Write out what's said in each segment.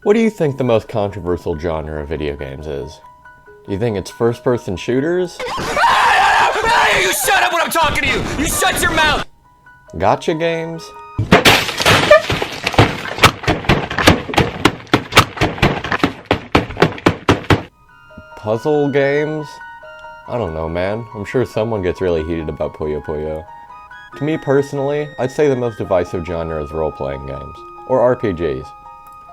What do you think the most controversial genre of video games is? Do you think it's first-person shooters? You shut up when I'm talking to you! You shut your mouth! Gotcha games? Puzzle games? I don't know, man. I'm sure someone gets really heated about Puyo Puyo. To me personally, I'd say the most divisive genre is role-playing games, or RPGs.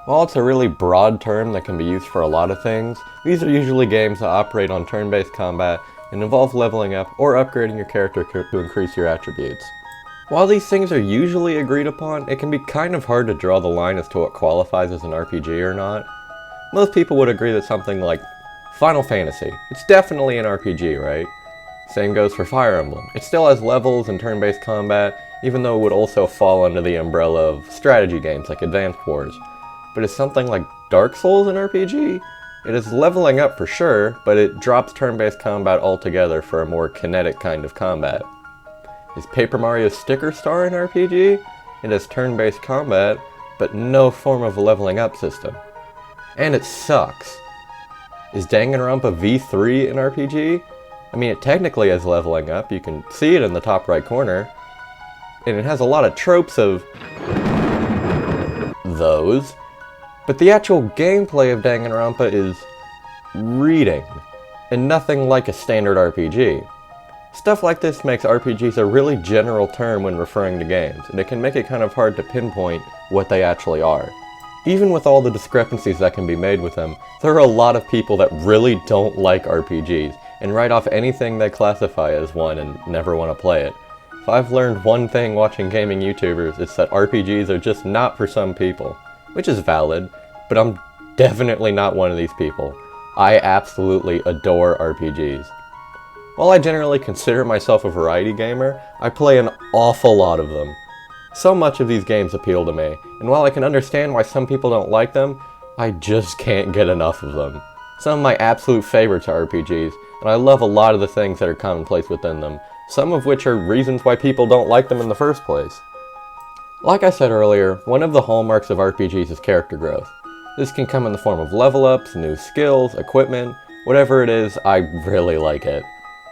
While it's a really broad term that can be used for a lot of things, these are usually games that operate on turn-based combat and involve leveling up or upgrading your character to increase your attributes. While these things are usually agreed upon, it can be kind of hard to draw the line as to what qualifies as an RPG or not. Most people would agree that something like Final Fantasy, it's definitely an RPG, right? Same goes for Fire Emblem. It still has levels and turn-based combat, even though it would also fall under the umbrella of strategy games like Advanced Wars. But is something like Dark Souls an RPG? It is leveling up for sure, but it drops turn-based combat altogether for a more kinetic kind of combat. Is Paper Mario Sticker Star an RPG? It has turn-based combat, but no form of a leveling up system. And it sucks. Is Danganronpa V3 an RPG? I mean, it technically has leveling up, you can see it in the top right corner, and it has a lot of tropes of those, but the actual gameplay of Danganronpa is reading, and nothing like a standard RPG. Stuff like this makes RPGs a really general term when referring to games, and it can make it kind of hard to pinpoint what they actually are. Even with all the discrepancies that can be made with them, there are a lot of people that really don't like RPGs, and write off anything they classify as one and never want to play it. If I've learned one thing watching gaming YouTubers, it's that RPGs are just not for some people. Which is valid, but I'm definitely not one of these people. I absolutely adore RPGs. While I generally consider myself a variety gamer, I play an awful lot of them. So much of these games appeal to me, and while I can understand why some people don't like them, I just can't get enough of them. Some of my absolute favorites are RPGs, and I love a lot of the things that are commonplace within them, some of which are reasons why people don't like them in the first place. Like I said earlier, one of the hallmarks of RPGs is character growth. This can come in the form of level ups, new skills, equipment, whatever it is, I really like it.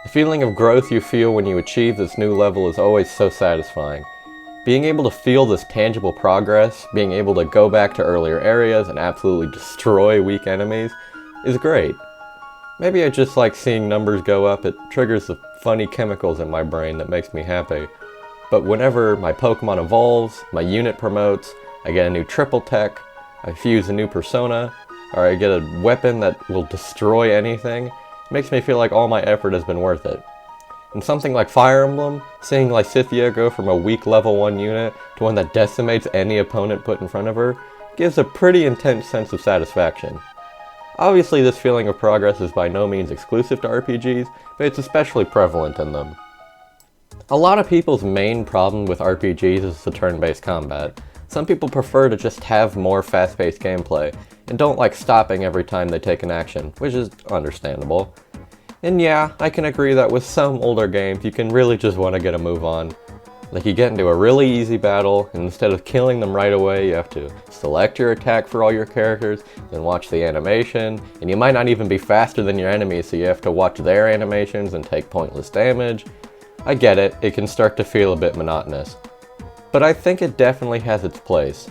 The feeling of growth you feel when you achieve this new level is always so satisfying. Being able to feel this tangible progress, being able to go back to earlier areas and absolutely destroy weak enemies, is great. Maybe I just like seeing numbers go up, it triggers the funny chemicals in my brain that makes me happy. But whenever my Pokemon evolves, my unit promotes, I get a new triple tech, I fuse a new persona, or I get a weapon that will destroy anything, it makes me feel like all my effort has been worth it. In something like Fire Emblem, seeing Lysithea go from a weak level 1 unit to one that decimates any opponent put in front of her, gives a pretty intense sense of satisfaction. Obviously this feeling of progress is by no means exclusive to RPGs, but it's especially prevalent in them. A lot of people's main problem with RPGs is the turn-based combat. Some people prefer to just have more fast-paced gameplay, and don't like stopping every time they take an action, which is understandable. And yeah, I can agree that with some older games you can really just want to get a move on. Like you get into a really easy battle, and instead of killing them right away, you have to select your attack for all your characters, then watch the animation, and you might not even be faster than your enemies, so you have to watch their animations and take pointless damage. I get it, it can start to feel a bit monotonous. But I think it definitely has its place.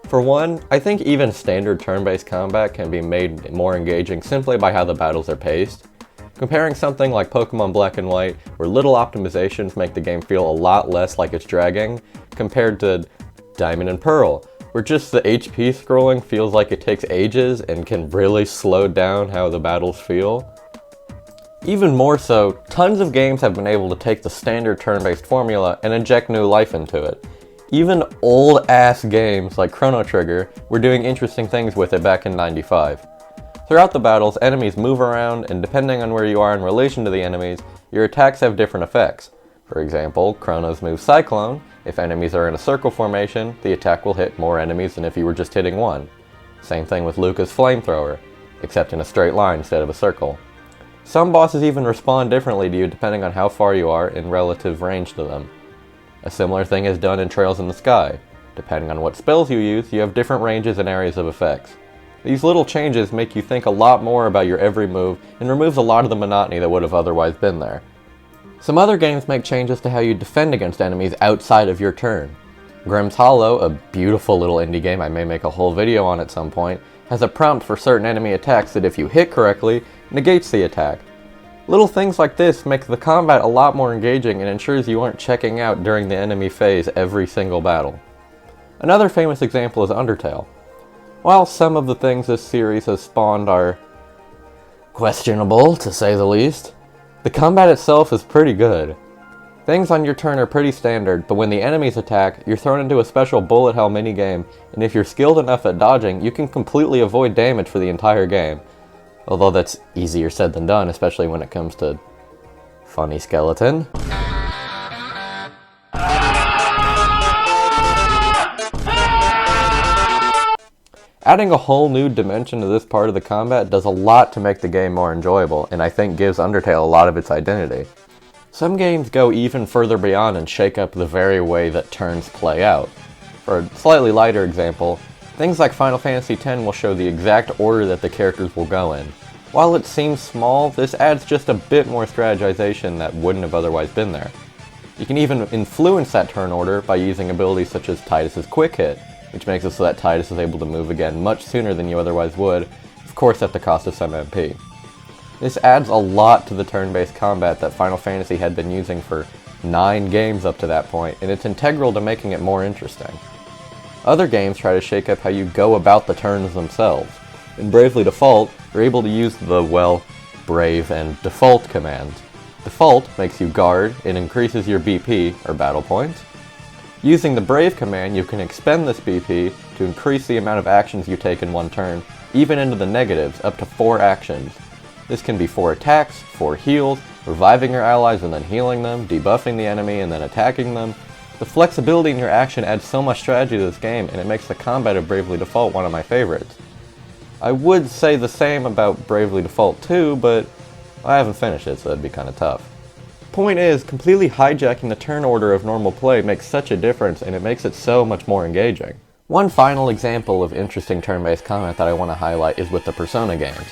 For one, I think even standard turn-based combat can be made more engaging simply by how the battles are paced. Comparing something like Pokemon Black and White, where little optimizations make the game feel a lot less like it's dragging, compared to Diamond and Pearl, where just the HP scrolling feels like it takes ages and can really slow down how the battles feel. Even more so, tons of games have been able to take the standard turn-based formula and inject new life into it. Even old-ass games like Chrono Trigger were doing interesting things with it back in '95. Throughout the battles, enemies move around, and depending on where you are in relation to the enemies, your attacks have different effects. For example, Chrono's move Cyclone. If enemies are in a circle formation, the attack will hit more enemies than if you were just hitting one. Same thing with Lucca's Flamethrower, except in a straight line instead of a circle. Some bosses even respond differently to you depending on how far you are in relative range to them. A similar thing is done in Trails in the Sky. Depending on what spells you use, you have different ranges and areas of effects. These little changes make you think a lot more about your every move and removes a lot of the monotony that would have otherwise been there. Some other games make changes to how you defend against enemies outside of your turn. Grimm's Hollow, a beautiful little indie game I may make a whole video on at some point, has a prompt for certain enemy attacks that if you hit correctly, negates the attack. Little things like this make the combat a lot more engaging and ensures you aren't checking out during the enemy phase every single battle. Another famous example is Undertale. While some of the things this series has spawned are questionable, to say the least, the combat itself is pretty good. Things on your turn are pretty standard, but when the enemies attack, you're thrown into a special bullet hell minigame, and if you're skilled enough at dodging, you can completely avoid damage for the entire game. Although that's easier said than done, especially when it comes to Funny Skeleton. Adding a whole new dimension to this part of the combat does a lot to make the game more enjoyable, and I think gives Undertale a lot of its identity. Some games go even further beyond and shake up the very way that turns play out. For a slightly lighter example, things like Final Fantasy X will show the exact order that the characters will go in. While it seems small, this adds just a bit more strategization that wouldn't have otherwise been there. You can even influence that turn order by using abilities such as Tidus's Quick Hit, which makes it so that Tidus is able to move again much sooner than you otherwise would, of course at the cost of some MP. This adds a lot to the turn-based combat that Final Fantasy had been using for 9 games up to that point, and it's integral to making it more interesting. Other games try to shake up how you go about the turns themselves. In Bravely Default, you're able to use the, well, Brave and Default commands. Default makes you guard and increases your BP, or battle points. Using the Brave command, you can expend this BP to increase the amount of actions you take in one turn, even into the negatives, up to 4 actions. This can be 4 attacks, 4 heals, reviving your allies and then healing them, debuffing the enemy and then attacking them. The flexibility in your action adds so much strategy to this game, and it makes the combat of Bravely Default one of my favorites. I would say the same about Bravely Default 2, but I haven't finished it, so that'd be kinda tough. Point is, completely hijacking the turn order of normal play makes such a difference, and it makes it so much more engaging. One final example of interesting turn-based combat that I want to highlight is with the Persona games,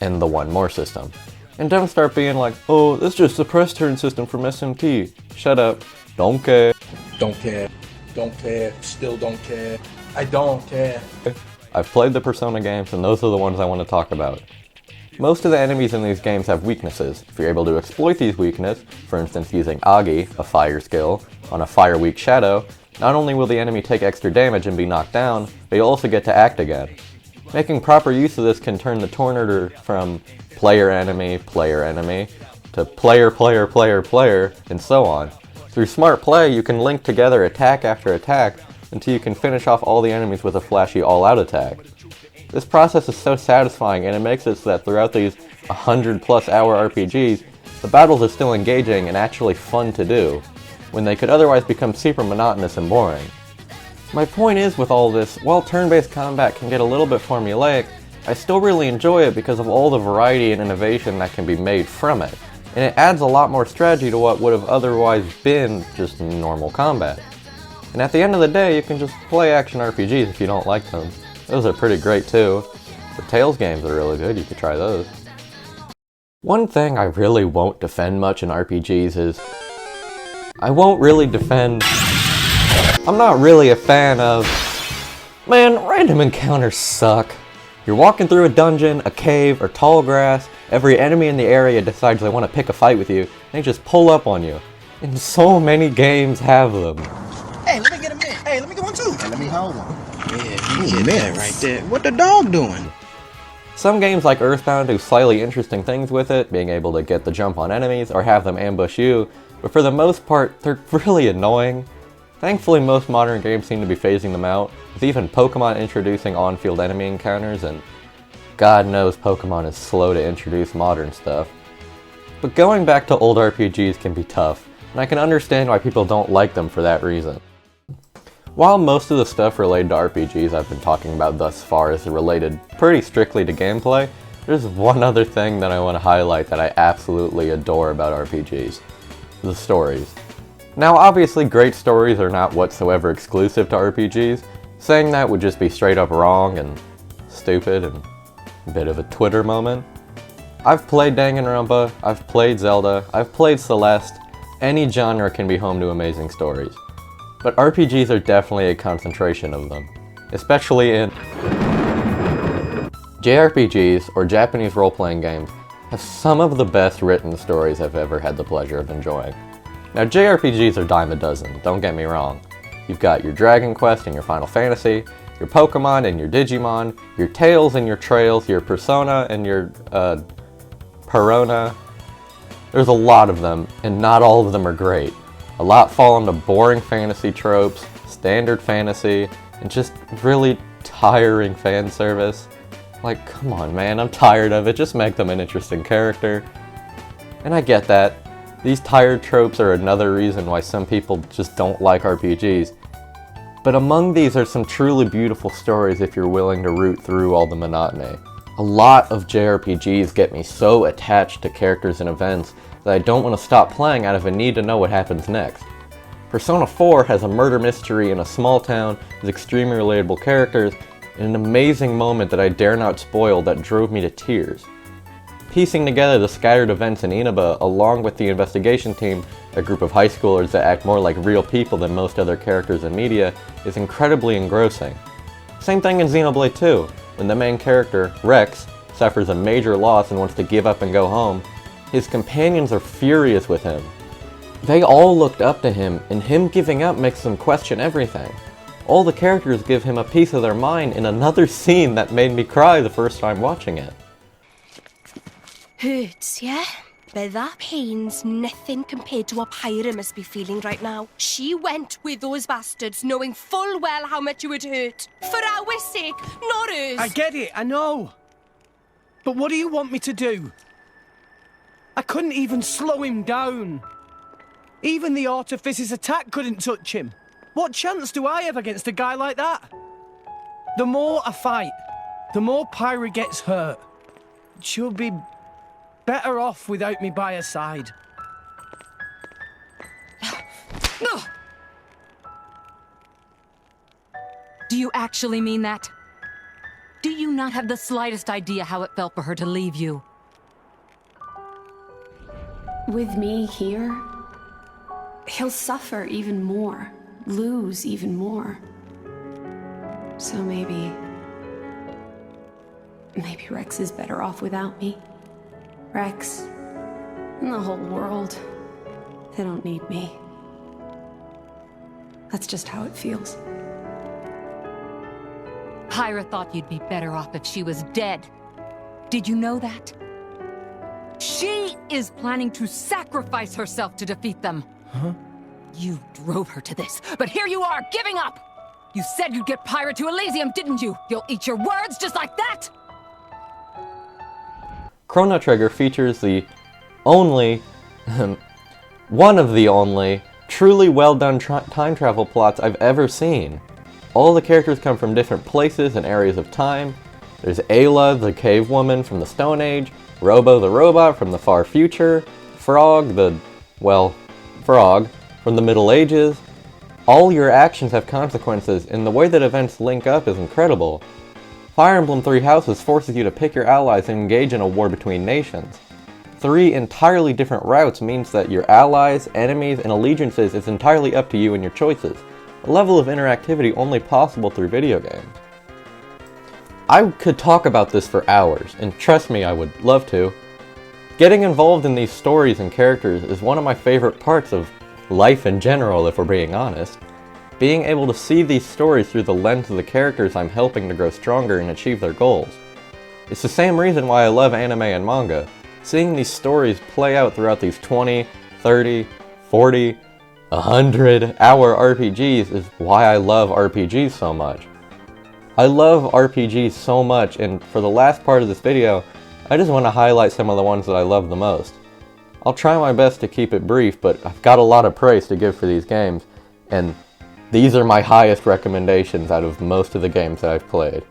and the One More system. And don't start being like, oh, this is just a press turn system from SMT. Shut up. Don't care. Don't care. Don't care. Still don't care. I don't care. I've played the Persona games, and those are the ones I want to talk about. Most of the enemies in these games have weaknesses. If you're able to exploit these weaknesses, for instance using Agi, a fire skill, on a fire-weak shadow, not only will the enemy take extra damage and be knocked down, but you'll also get to act again. Making proper use of this can turn the turn order from player-enemy, to player-player-player-player, and so on. Through smart play, you can link together attack after attack until you can finish off all the enemies with a flashy all-out attack. This process is so satisfying, and it makes it so that throughout these 100+ hour RPGs, the battles are still engaging and actually fun to do, when they could otherwise become super monotonous and boring. My point is with all this, while turn-based combat can get a little bit formulaic, I still really enjoy it because of all the variety and innovation that can be made from it, and it adds a lot more strategy to what would have otherwise been just normal combat. And at the end of the day, you can just play action RPGs if you don't like them. Those are pretty great too. The Tales games are really good, you could try those. One thing I really won't defend much in RPGs is I won't really defend... I'm not really a fan of... Man, random encounters suck. You're walking through a dungeon, a cave, or tall grass, every enemy in the area decides they want to pick a fight with you, and they just pull up on you. And so many games have them. Hey, let me get a minute. Hey, let me get one too. Hey, let me hold one. Yeah, you get that right there. What the dog doing? Some games like Earthbound do slightly interesting things with it, being able to get the jump on enemies or have them ambush you, but for the most part, they're really annoying. Thankfully, most modern games seem to be phasing them out, with even Pokemon introducing on-field enemy encounters, and God knows Pokemon is slow to introduce modern stuff. But going back to old RPGs can be tough, and I can understand why people don't like them for that reason. While most of the stuff related to RPGs I've been talking about thus far is related pretty strictly to gameplay, there's one other thing that I want to highlight that I absolutely adore about RPGs. The stories. Now obviously great stories are not whatsoever exclusive to RPGs. Saying that would just be straight up wrong, and stupid and a bit of a Twitter moment. I've played Danganronpa, I've played Zelda, I've played Celeste. Any genre can be home to amazing stories. But RPGs are definitely a concentration of them, especially in JRPGs, or Japanese role-playing games, have some of the best written stories I've ever had the pleasure of enjoying. Now, JRPGs are dime a dozen, don't get me wrong. You've got your Dragon Quest and your Final Fantasy, your Pokemon and your Digimon, your Tales and your Trails, your Persona and your, Perona. There's a lot of them, and not all of them are great. A lot fall into boring fantasy tropes, standard fantasy, and just really tiring fan service. Like, come on man, I'm tired of it, just make them an interesting character. And I get that. These tired tropes are another reason why some people just don't like RPGs. But among these are some truly beautiful stories if you're willing to root through all the monotony. A lot of JRPGs get me so attached to characters and events that I don't want to stop playing out of a need to know what happens next. Persona 4 has a murder mystery in a small town with extremely relatable characters, and an amazing moment that I dare not spoil that drove me to tears. Piecing together the scattered events in Inaba along with the investigation team, a group of high schoolers that act more like real people than most other characters in media, is incredibly engrossing. Same thing in Xenoblade 2, when the main character, Rex, suffers a major loss and wants to give up and go home. His companions are furious with him. They all looked up to him, and him giving up makes them question everything. All the characters give him a piece of their mind in another scene that made me cry the first time watching it. Hurts, yeah? But that pain's nothing compared to what Pyra must be feeling right now. She went with those bastards knowing full well how much it would hurt. For our sake, not hers. I get it, I know. But what do you want me to do? I couldn't even slow him down. Even the Artifice's attack couldn't touch him. What chance do I have against a guy like that? The more I fight, the more Pyra gets hurt. She'll be better off without me by her side. Do you actually mean that? Do you not have the slightest idea how it felt for her to leave you? With me here, he'll suffer even more, lose even more. So maybe Rex is better off without me. Rex and the whole world, they don't need me. That's just how it feels. Pyra thought you'd be better off if she was dead. Did you know that? She is planning to sacrifice herself to defeat them. Huh? You drove her to this, but here you are, giving up! You said you'd get Pyra to Elysium, didn't you? You'll eat your words just like that? Chrono Trigger features the only, one of the only, truly well done time travel plots I've ever seen. All the characters come from different places and areas of time. There's Ayla, the cave woman from the Stone Age, Robo the robot from the far future, Frog, Frog from the Middle Ages. All your actions have consequences, and the way that events link up is incredible. Fire Emblem Three Houses forces you to pick your allies and engage in a war between nations. 3 entirely different routes means that your allies, enemies, and allegiances is entirely up to you and your choices, a level of interactivity only possible through video games. I could talk about this for hours, and trust me, I would love to. Getting involved in these stories and characters is one of my favorite parts of life in general, if we're being honest. Being able to see these stories through the lens of the characters I'm helping to grow stronger and achieve their goals. It's the same reason why I love anime and manga. Seeing these stories play out throughout these 20, 30, 40, 100-hour RPGs is why I love RPGs so much. I love RPGs so much, and for the last part of this video, I just want to highlight some of the ones that I love the most. I'll try my best to keep it brief, but I've got a lot of praise to give for these games, and these are my highest recommendations out of most of the games that I've played.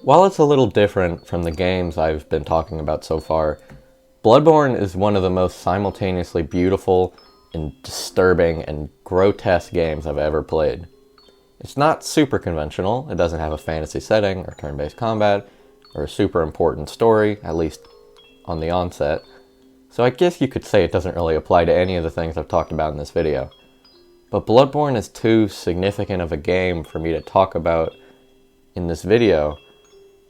While it's a little different from the games I've been talking about so far, Bloodborne is one of the most simultaneously beautiful and disturbing and grotesque games I've ever played. It's not super conventional. It doesn't have a fantasy setting or turn-based combat or a super important story, at least on the onset. So I guess you could say it doesn't really apply to any of the things I've talked about in this video. But Bloodborne is too significant of a game for me to talk about in this video.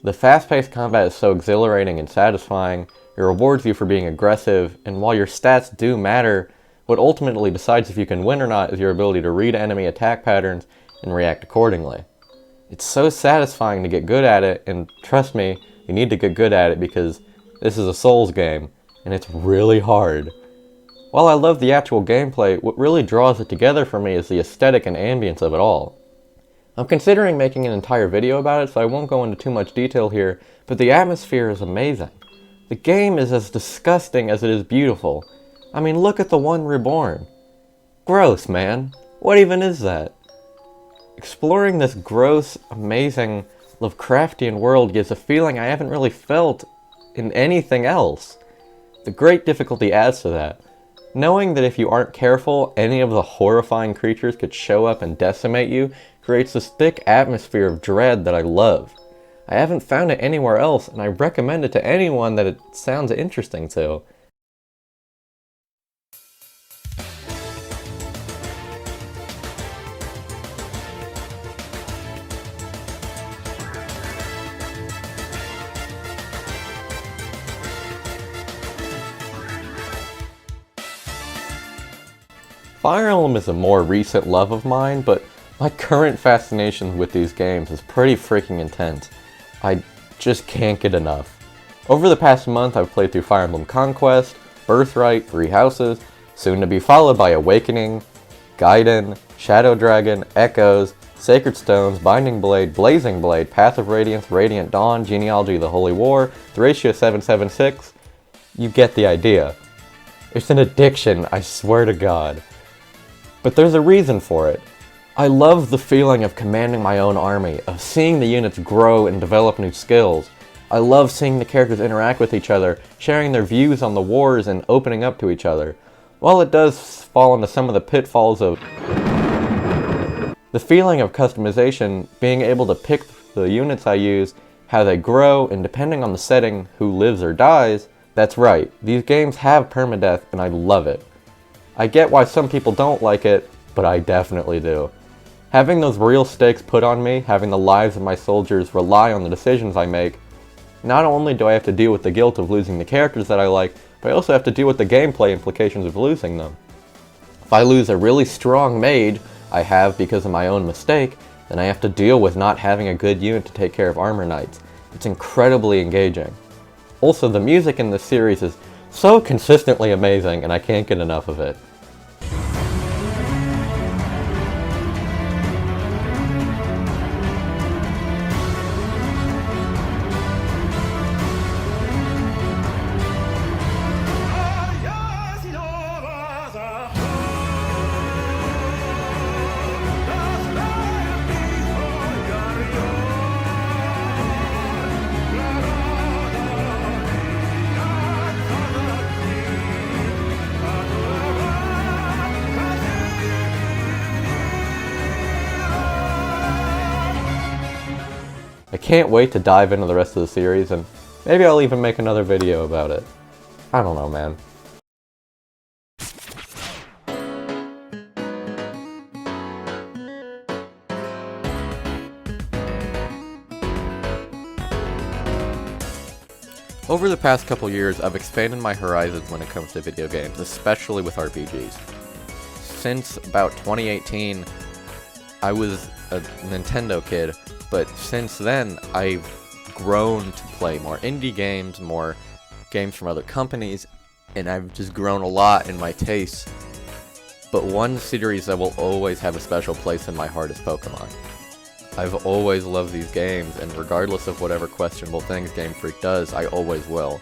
The fast-paced combat is so exhilarating and satisfying, it rewards you for being aggressive, and while your stats do matter, what ultimately decides if you can win or not is your ability to read enemy attack patterns and react accordingly. It's so satisfying to get good at it, and trust me, you need to get good at it because this is a Souls game, and it's really hard. While I love the actual gameplay, what really draws it together for me is the aesthetic and ambience of it all. I'm considering making an entire video about it, so I won't go into too much detail here, but the atmosphere is amazing. The game is as disgusting as it is beautiful. I mean, look at the one Reborn. Gross, man. What even is that? Exploring this gross, amazing, Lovecraftian world gives a feeling I haven't really felt in anything else. The great difficulty adds to that. Knowing that if you aren't careful, any of the horrifying creatures could show up and decimate you creates this thick atmosphere of dread that I love. I haven't found it anywhere else, and I recommend it to anyone that it sounds interesting to. Fire Emblem is a more recent love of mine, but my current fascination with these games is pretty freaking intense. I just can't get enough. Over the past month, I've played through Fire Emblem Conquest, Birthright, Three Houses, soon to be followed by Awakening, Gaiden, Shadow Dragon, Echoes, Sacred Stones, Binding Blade, Blazing Blade, Path of Radiance, Radiant Dawn, Genealogy of the Holy War, Thracia 776. You get the idea. It's an addiction, I swear to God. But there's a reason for it. I love the feeling of commanding my own army, of seeing the units grow and develop new skills. I love seeing the characters interact with each other, sharing their views on the wars and opening up to each other. While it does fall into some of the pitfalls of the feeling of customization, being able to pick the units I use, how they grow, and depending on the setting, who lives or dies, that's right, these games have permadeath and I love it. I get why some people don't like it, but I definitely do. Having those real stakes put on me, having the lives of my soldiers rely on the decisions I make, not only do I have to deal with the guilt of losing the characters that I like, but I also have to deal with the gameplay implications of losing them. If I lose a really strong mage I have because of my own mistake, then I have to deal with not having a good unit to take care of armor knights. It's incredibly engaging. Also, the music in this series is so consistently amazing and I can't get enough of it. I can't wait to dive into the rest of the series, and maybe I'll even make another video about it. I don't know, man. Over the past couple years, I've expanded my horizons when it comes to video games, especially with RPGs. Since about 2018, I was a Nintendo kid, but since then, I've grown to play more indie games, more games from other companies, and I've just grown a lot in my tastes. But one series that will always have a special place in my heart is Pokemon. I've always loved these games, and regardless of whatever questionable things Game Freak does, I always will.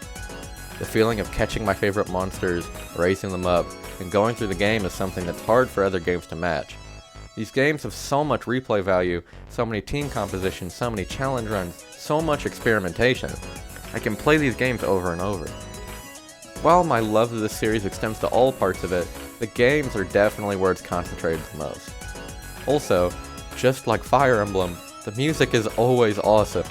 The feeling of catching my favorite monsters, raising them up, and going through the game is something that's hard for other games to match. These games have so much replay value, so many team compositions, so many challenge runs, so much experimentation. I can play these games over and over. While my love of this series extends to all parts of it, the games are definitely where it's concentrated the most. Also, just like Fire Emblem, the music is always awesome.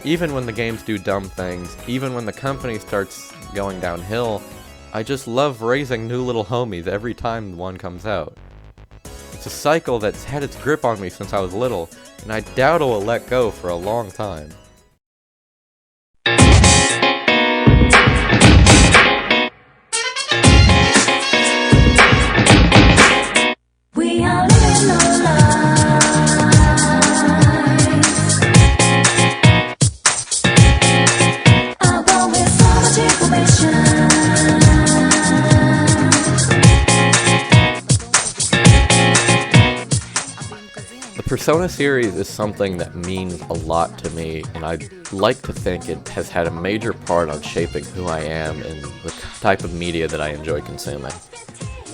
Even when the games do dumb things, even when the company starts going downhill, I just love raising new little homies every time one comes out. It's a cycle that's had its grip on me since I was little, and I doubt it will let go for a long time. We are living our lives. I've always so much information. The Persona series is something that means a lot to me, and I'd like to think it has had a major part on shaping who I am and the type of media that I enjoy consuming.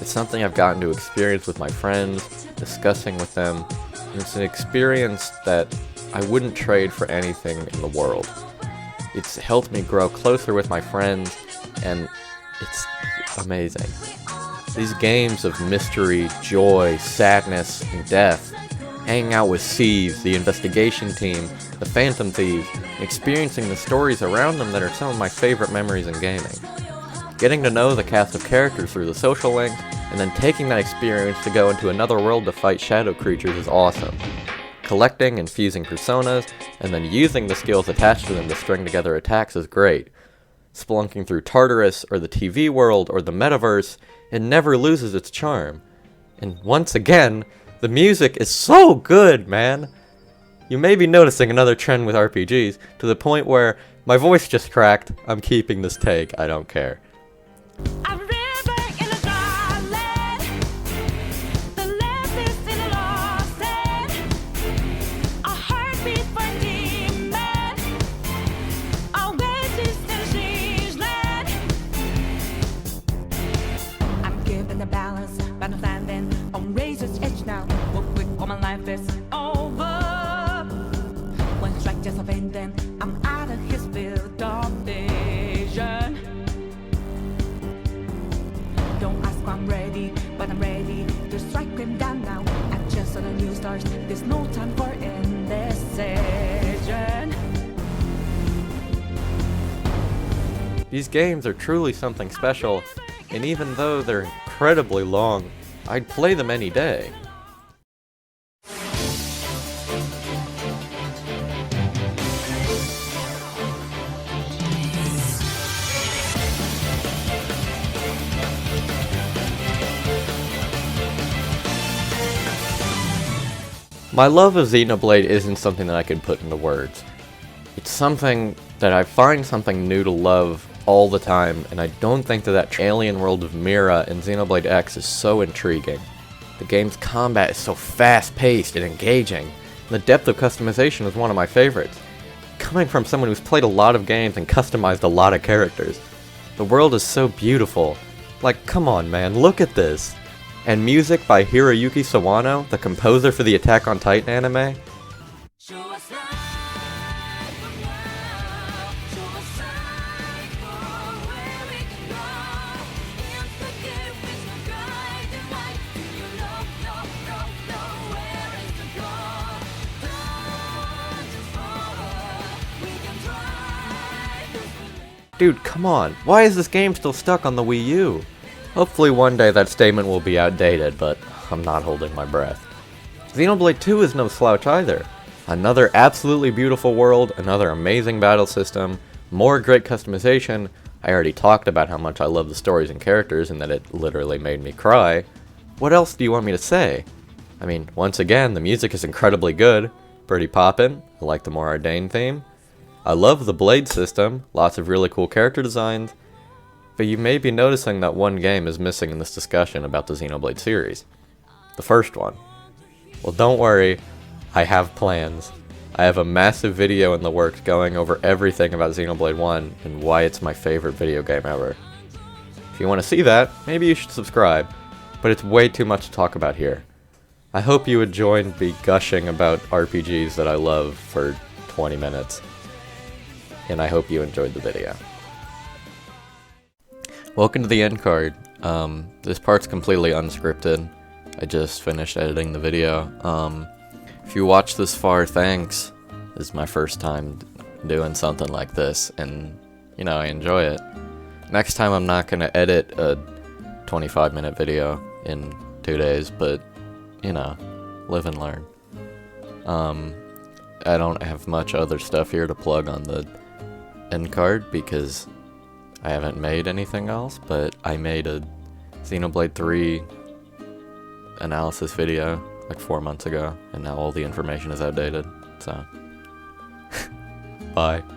It's something I've gotten to experience with my friends, discussing with them, and it's an experience that I wouldn't trade for anything in the world. It's helped me grow closer with my friends, and it's amazing. These games of mystery, joy, sadness, and death, hanging out with Ceve, the investigation team, the Phantom Thieves, and experiencing the stories around them that are some of my favorite memories in gaming. Getting to know the cast of characters through the social links, and then taking that experience to go into another world to fight shadow creatures is awesome. Collecting and fusing personas, and then using the skills attached to them to string together attacks is great. Spelunking through Tartarus, or the TV world, or the metaverse, it never loses its charm. And once again, the music is so good, man! You may be noticing another trend with RPGs, to the point where my voice just cracked. I'm keeping this take, I don't care. A river in a dry land, the left is in a lost land, a heartbeat for a demon, always is in a strange land. I'm given the balance, but I'm standing on razor's edge now. Walk quick or my life is over. One strike just offending, I'm out of his field of vision. Don't ask why I'm ready, but I'm ready to strike him down now. I just saw the new stars, there's no time for indecision. These games are truly something special, and even though they're incredibly long, I'd play them any day. My love of Xenoblade isn't something that I can put into words. It's something that I find something new to love all the time, and I don't think that alien world of Mira in Xenoblade X is so intriguing. The game's combat is so fast-paced and engaging, and the depth of customization is one of my favorites. Coming from someone who's played a lot of games and customized a lot of characters, the world is so beautiful. Like, come on man, look at this! And music by Hiroyuki Sawano, the composer for the Attack on Titan anime. Dude, come on. Why is this game still stuck on the Wii U? Hopefully one day that statement will be outdated, but I'm not holding my breath. Xenoblade 2 is no slouch either. Another absolutely beautiful world, another amazing battle system, more great customization. I already talked about how much I love the stories and characters and that it literally made me cry. What else do you want me to say? I mean, once again, the music is incredibly good, pretty poppin'. I like the more Ardain theme. I love the blade system, lots of really cool character designs, but you may be noticing that one game is missing in this discussion about the Xenoblade series. The first one. Well, don't worry, I have plans. I have a massive video in the works going over everything about Xenoblade 1 and why it's my favorite video game ever. If you want to see that, maybe you should subscribe, but it's way too much to talk about here. I hope you would join me gushing about RPGs that I love for 20 minutes. And I hope you enjoyed the video. Welcome to the end card. This part's completely unscripted. I just finished editing the video. If you watched this far, thanks. This is my first time doing something like this, and, you know, I enjoy it. Next time I'm not gonna edit a 25-minute video in 2 days, but, you know, live and learn. I don't have much other stuff here to plug on the end card because I haven't made anything else, but I made a Xenoblade 3 analysis video like 4 months ago, and now all the information is outdated, so bye.